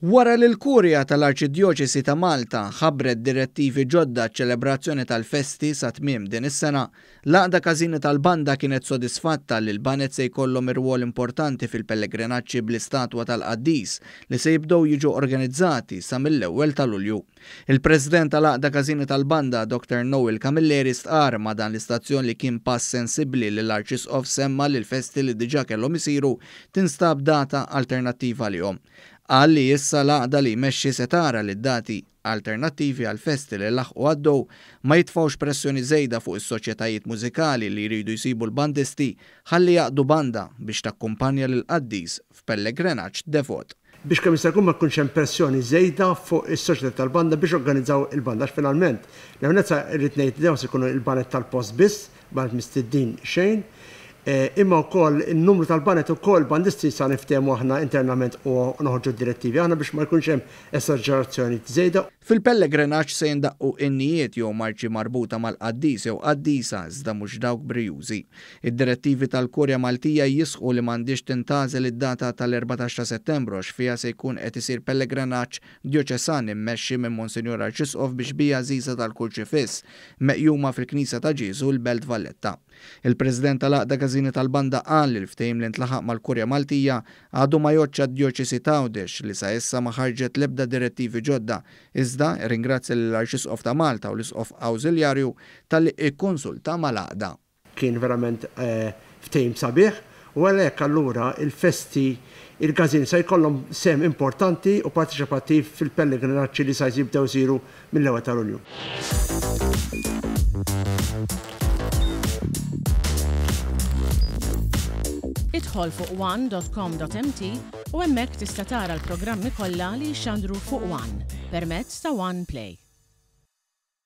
Wara li l-Kurja tal-Arċidjoċesi ta' Malta ħabbret direttivi ġodda ċ-ċelebrazzjoni tal-festi sa tmiem din is-sena, l-Għaqda Każini tal-Banda kienet sodisfatta li l-banet se jkollhom irwol importanti fil-pellegrinaġġi bl-istatwa tal-Qaddis li se jibdew jiġu organizzati sa mill-ewwel ta' Lulju. Il-President tal-Għaqda Każini tal-Banda, Dr. Noel Camilleri, stqar ma' dan l-istazzjon li kien pass sensibbli li l-Arċisqof semma li l-festi li diġà kellhom isiru tinstab data alternattiva lihom. Qal li issa l-Għaqda li jmexxi se tara li d-dati alternattivi għal festi li laħqu għaddew ma jitfgħux pressjoni żejda fuq is-soċjetajiet mużikali li jridu jsibu l-bandisti ħalli jaqdu banda biex takkumpanja lil Qaddis f'pellegrinaġġ devot. Biex kemm jista' jkun ma jkunx hemm pressjoni żejda fuq is-soċjetà tal-banda biex organizzaw il-banda finalment. Nefnezza rrid ngħid dew se jkunu l-banet tal-post biss, banet mistiddin xejn. Imma wkoll in-numru tal-banet ukoll bandisti sa niftehmu aħna internament u noħorġu direttivi aħna biex ma jkunx hemm esaġerazzjoni żejda. Fil-pellegrinaġġ se jindaqqu n-nijiet jew marċi marbuta mal-Qaddis jew Qaddisa iżda mhux dawk brijużi. Id-direttivi tal-Kurja Maltija jisħu li m'għandix tintażel id-data tal-14 ta' Settembru għax fiha se jkun qed isir pellegrinaġġ djoċesan immexxi minn Monsinjur Arċisqof biex bija Żiża tal-Kurċifiss meqjuma fil-Knisja ta' Ġiesu l-Belt Valletta. Il-President tal-Għaqda Każini tal-Banda qal li l-ftehim li ntlaħaq mal-Kurja Maltija għadu ma joċċa d-Djoċesi ta' Għawdex li sa issa ma ħarġet l-ebda direttivi ġodda, iżda ringrazzja lill-Arċisqof ta' Malta u l-Isqof Awżiljarju tal-li ikkonsulta mal-Għaqda. Kien verament ftehim sabiħ u għalhekk allura il-festi il-Każini se jkollhom sem importanti u partiċipattiv fil-pellegrinaġġi li se jibdew isiru mill-ewwel ta' Lulju. Idħol fuq one.com.mt u hemmhekk tista' tara l-programmi kollha li jxandru fuq One permezz ta' One Play.